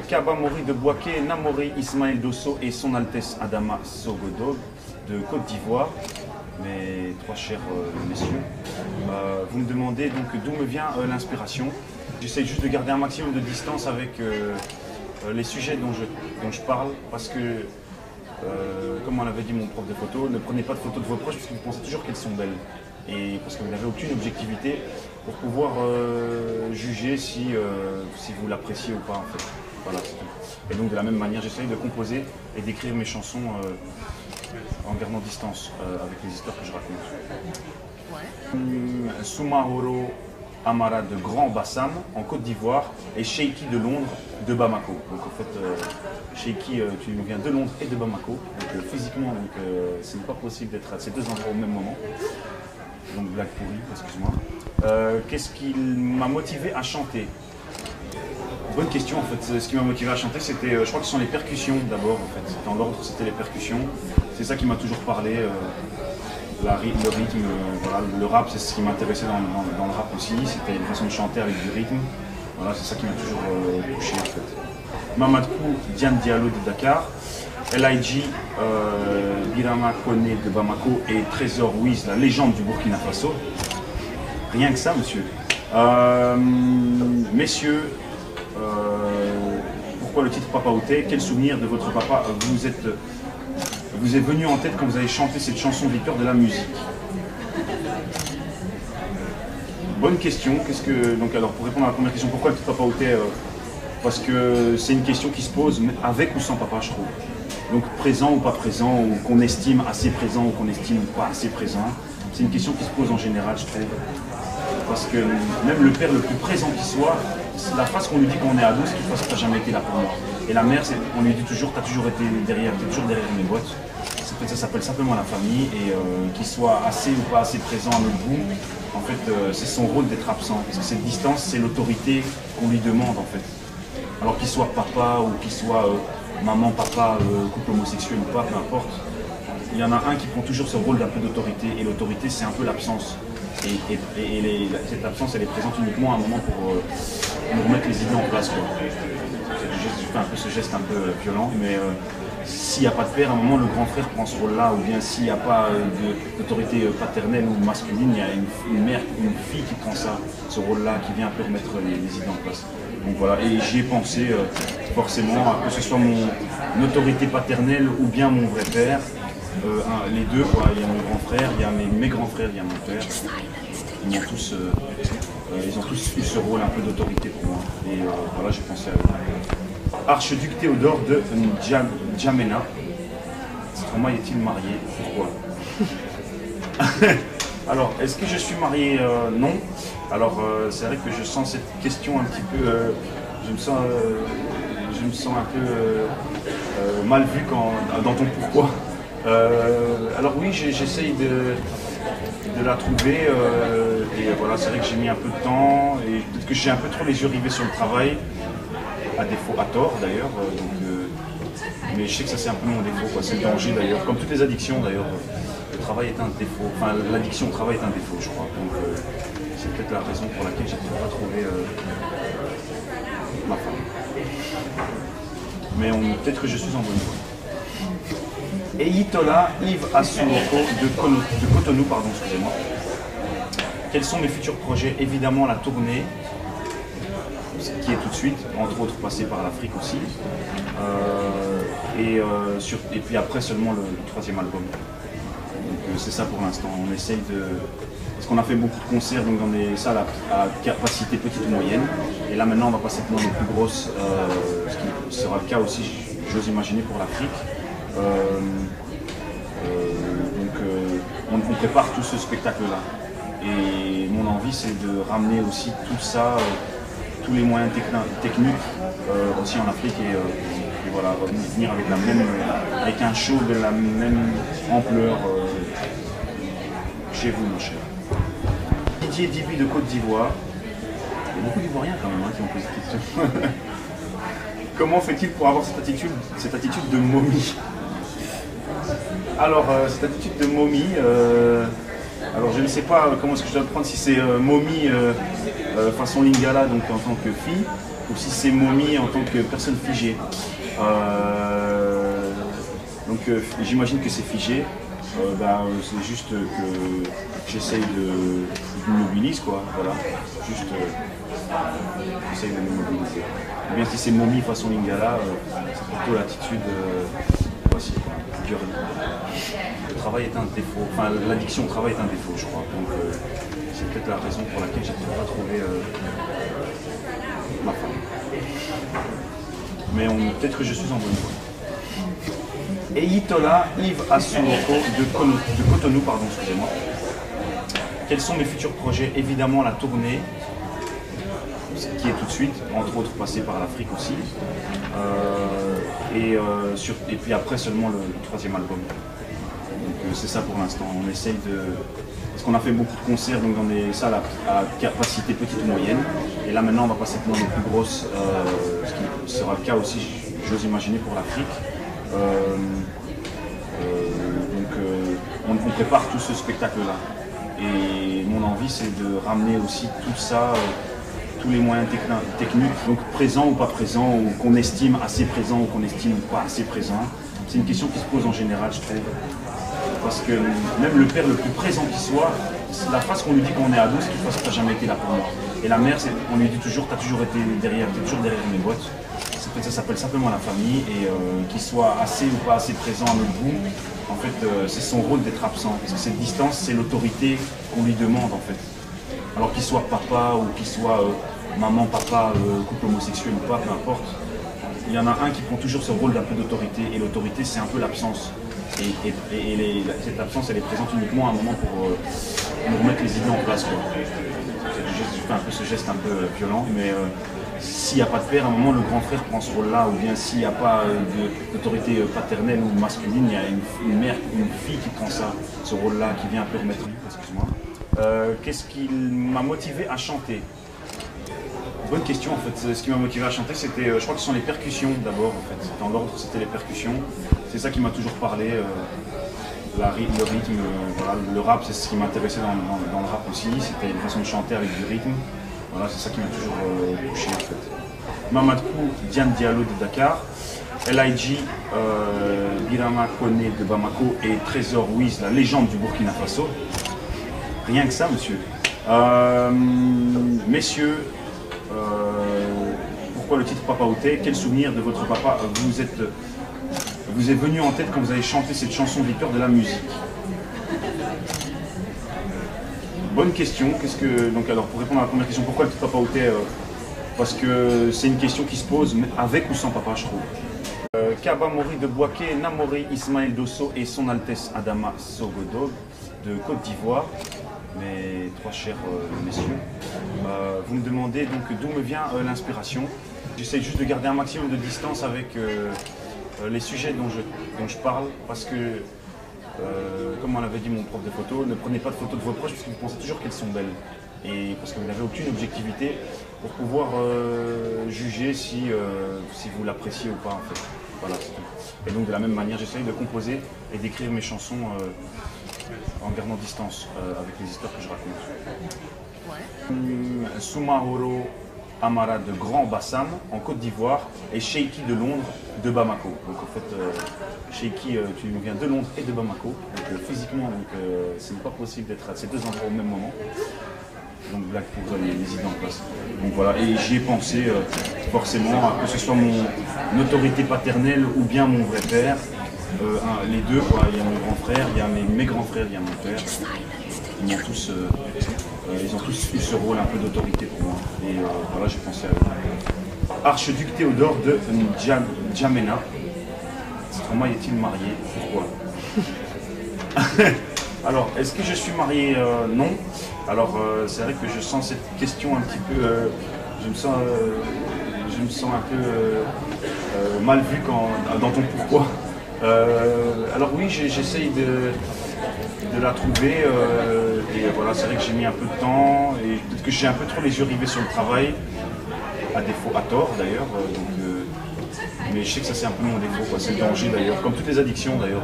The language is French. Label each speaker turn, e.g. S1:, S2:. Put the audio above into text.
S1: Kaba Mori de Bouaké, Namori Ismaël Dosso et son Altesse Adama Sogodo de Côte d'Ivoire, mes trois chers messieurs. Vous me demandez donc d'où me vient l'inspiration. J'essaie juste de garder un maximum de distance avec les sujets dont je parle parce que, comme on l'avait dit mon prof de photo, ne prenez pas de photos de vos proches parce que vous pensez toujours qu'elles sont belles. Et parce que vous n'avez aucune objectivité pour pouvoir juger si vous l'appréciez ou pas en fait. Voilà, c'est tout. Et donc de la même manière, j'essaye de composer et d'écrire mes chansons en gardant distance avec les histoires que je raconte. Ouais. Soumahoro Amara de Grand Bassam en Côte d'Ivoire et Sheiki de Londres de Bamako. Donc en fait, Sheiki, tu viens de Londres et de Bamako. Donc physiquement, ce n'est pas possible d'être à ces deux endroits au même moment. Donc blague pourrie, excuse-moi. Qu'est-ce qui m'a motivé à chanter? Bonne question en fait. Ce qui m'a motivé à chanter, c'était, je crois que ce sont les percussions d'abord en fait. Dans l'ordre, c'était les percussions. C'est ça qui m'a toujours parlé. Le rythme, voilà, le rap, c'est ce qui m'intéressait dans le rap aussi. C'était une façon de chanter avec du rythme. Voilà, c'est ça qui m'a toujours touché en fait. Mamadou Diane Diallo de Dakar. LIG, Birama Kone de Bamako et Trésor Wiz, la légende du Burkina Faso. Rien que ça, monsieur. Messieurs, pourquoi le titre Papa Outé? Quel souvenir de votre papa vous est venu en tête quand vous avez chanté cette chanson victoire de la musique? Bonne question. Donc alors, pour répondre à la première question, pourquoi le titre Papa Outé? Parce que c'est une question qui se pose avec ou sans papa, je trouve. Donc présent ou pas présent, ou qu'on estime assez présent ou qu'on estime pas assez présent, c'est une question qui se pose en général, je trouve. Parce que même le père le plus présent qui soit, la phrase qu'on lui dit quand on est ado, c'est qu'il pense que t'as jamais été là pour moi. Et la mère, on lui dit toujours, t'as toujours été derrière, t'es toujours derrière mes boîtes. Ça s'appelle simplement la famille et qu'il soit assez ou pas assez présent à notre bout, en fait, c'est son rôle d'être absent. Parce que cette distance, c'est l'autorité qu'on lui demande en fait. Alors qu'il soit papa ou qu'il soit maman, papa, couple homosexuel ou pas, peu importe. Il y en a un qui prend toujours ce rôle d'un peu d'autorité, et l'autorité c'est un peu l'absence. Et cette absence elle est présente uniquement à un moment pour nous remettre les idées en place. Je fais un peu ce geste un peu violent, mais s'il n'y a pas de père, à un moment le grand frère prend ce rôle-là, ou bien s'il n'y a pas d'autorité paternelle ou masculine, il y a une mère, une fille qui prend ça, ce rôle-là, qui vient un peu remettre les idées en place. Donc voilà, et j'y ai pensé forcément, que ce soit mon autorité paternelle ou bien mon vrai père, les deux, quoi. Il y a mon grand frère, il y a mes grands frères, il y a mon père. Ils ont tous eu ce rôle un peu d'autorité pour moi. Et voilà, j'ai pensé à eux. Archiduc Théodore de N'Djamena. Comment est-il marié? Pourquoi? Alors, est-ce que je suis marié? Non. Alors, c'est vrai que je sens cette question un petit peu... je me sens un peu mal vu dans ton pourquoi. Alors oui, j'essaye de la trouver. Et voilà, c'est vrai que j'ai mis un peu de temps. Et peut-être que j'ai un peu trop les yeux rivés sur le travail. À défaut, à tort d'ailleurs. Mais je sais que ça c'est un peu mon défaut. C'est le danger d'ailleurs. Comme toutes les addictions d'ailleurs. Le travail est un défaut. Enfin, l'addiction au travail est un défaut, je crois. Donc, c'est peut-être la raison pour laquelle j'ai pas trouvé ma femme. Mais peut-être que je suis en bonne voie. Et Itola Yves Assuroko de Cotonou, pardon, excusez-moi. Quels sont mes futurs projets? Évidemment la tournée, qui est tout de suite, entre autres passer par l'Afrique aussi. Et puis après seulement le troisième album. Donc c'est ça pour l'instant. On essaye de... Parce qu'on a fait beaucoup de concerts donc dans des salles à capacité petite ou moyenne. Et là maintenant on va passer dans les plus grosses, ce qui sera le cas aussi, j'ose imaginer, pour l'Afrique. On prépare tout ce spectacle-là. Et mon envie c'est de ramener aussi tout ça, tous les moyens techniques aussi en Afrique et voilà, venir avec un show de la même ampleur chez vous, mon cher. Didier Dibi de Côte d'Ivoire. Il y a beaucoup d'Ivoiriens quand même qui ont posé cette question. Comment fait-il pour avoir cette attitude de momie? Alors, cette attitude de momie, alors je ne sais pas comment est-ce que je dois le prendre, si c'est momie façon Lingala, donc en tant que fille, aussi ces momies en tant que personne figée. Donc j'imagine que c'est figé. C'est juste que j'essaye je me mobilise, quoi, voilà. Juste j'essaye de me mobiliser. Ou bien si c'est momie façon Lingala, c'est plutôt l'attitude voici, du rythme. Le travail est un défaut, enfin l'addiction au travail est un défaut, je crois. Donc c'est peut-être la raison pour laquelle j'ai pas trouvé ma femme. Mais peut-être que je suis en bonne voie. Eyitola Yves Asumoko de Cotonou, pardon, excusez-moi. Quels sont mes futurs projets? Évidemment la tournée, qui est tout de suite, entre autres passer par l'Afrique aussi. Et puis après seulement le troisième album. Donc c'est ça pour l'instant. On essaye de. Parce qu'on a fait beaucoup de concerts donc dans des salles à capacité petite ou moyenne. Et là maintenant on va passer dans les plus grosses, ce qui sera le cas aussi, j'ose imaginer, pour l'Afrique. On prépare tout ce spectacle-là. Et mon envie, c'est de ramener aussi tout ça, tous les moyens techniques, donc présents ou pas présents, ou qu'on estime assez présents ou qu'on estime pas assez présents. C'est une question qui se pose en général, je trouve. Parce que même le père le plus présent qui soit, la phrase qu'on lui dit quand on est ado, c'est qu'il faut que tu n'as jamais été là pour moi. Et la mère, on lui dit toujours, tu as toujours été derrière, tu es toujours derrière mes boîtes. Ça s'appelle simplement la famille, et qu'il soit assez ou pas assez présent à notre goût, en fait, c'est son rôle d'être absent. Parce que cette distance, c'est l'autorité qu'on lui demande, en fait. Alors qu'il soit papa ou qu'il soit maman, papa, couple homosexuel ou pas, peu importe. Il y en a un qui prend toujours ce rôle d'un peu d'autorité, et l'autorité, c'est un peu l'absence. Et cette absence, elle est présente uniquement à un moment pour nous remettre les idées en place, quoi. Je fais un peu ce geste un peu violent, mais s'il n'y a pas de père, à un moment, le grand frère prend ce rôle-là, ou bien s'il n'y a pas d'autorité paternelle ou masculine, il y a une mère, une fille qui prend ça, ce rôle-là, qui vient un peu remettre. Excuse-moi. Qu'est-ce qui m'a motivé à chanter? Bonne question, en fait. Ce qui m'a motivé à chanter, c'était, je crois que ce sont les percussions d'abord, en fait. Dans l'ordre, c'était les percussions. C'est ça qui m'a toujours parlé. Le rythme, voilà, le rap, c'est ce qui m'intéressait dans le rap aussi. C'était une façon de chanter avec du rythme. Voilà, c'est ça qui m'a toujours touché, en fait. Mamadou Diane Diallo de Dakar, LIG Birama Kone de Bamako et Trésor Wiz, la légende du Burkina Faso. Rien que ça, monsieur. Messieurs, pourquoi le titre Papa Outé? Quel souvenir de votre papa vous est venu en tête quand vous avez chanté cette chanson victoire de la musique? Bonne question. Donc alors, pour répondre à la première question, pourquoi le titre Papa Outé? Parce que c'est une question qui se pose avec ou sans papa, je trouve. Kaba Mori de Bouaké, Namori Ismaël Dosso et son Altesse Adama Sogodo de Côte d'Ivoire. Mes trois chers messieurs, vous me demandez donc d'où me vient l'inspiration. J'essaie juste de garder un maximum de distance avec les sujets dont je parle, parce que, comme on l'avait dit mon prof de photo, ne prenez pas de photos de vos proches parce que vous pensez toujours qu'elles sont belles. Et parce que vous n'avez aucune objectivité pour pouvoir juger si vous l'appréciez ou pas, en fait. Voilà, c'est tout. Et donc de la même manière, j'essaie de composer et d'écrire mes chansons en gardant distance avec les histoires que je raconte. Ouais. Soumahoro Amara de Grand Bassam en Côte d'Ivoire et Sheiki de Londres de Bamako. Donc en fait, Sheiki, tu nous viens de Londres et de Bamako. Donc physiquement, ce n'est pas possible d'être à ces deux endroits au même moment. Donc blague pour les idées en place. Donc voilà, et j'y ai pensé forcément, que ce soit mon autorité paternelle ou bien mon vrai père. Les deux, quoi. Il y a mon grand frère, il y a mes grands frères, il y a mon père. Ils ont tous eu ce rôle un peu d'autorité pour moi. Et voilà, j'ai pensé à eux. Archiduc Théodore de N'Djamena. Stromae est-il marié? Pourquoi? Alors, est-ce que je suis marié? Non. Alors, c'est vrai que je sens cette question un petit peu... je me sens un peu mal vu dans ton pourquoi. Alors oui, j'essaye de la trouver et voilà, c'est vrai que j'ai mis un peu de temps et peut-être que j'ai un peu trop les yeux rivés sur le travail, à défaut, à tort d'ailleurs, mais je sais que ça c'est un peu mon défaut, c'est le danger d'ailleurs, comme toutes les addictions d'ailleurs.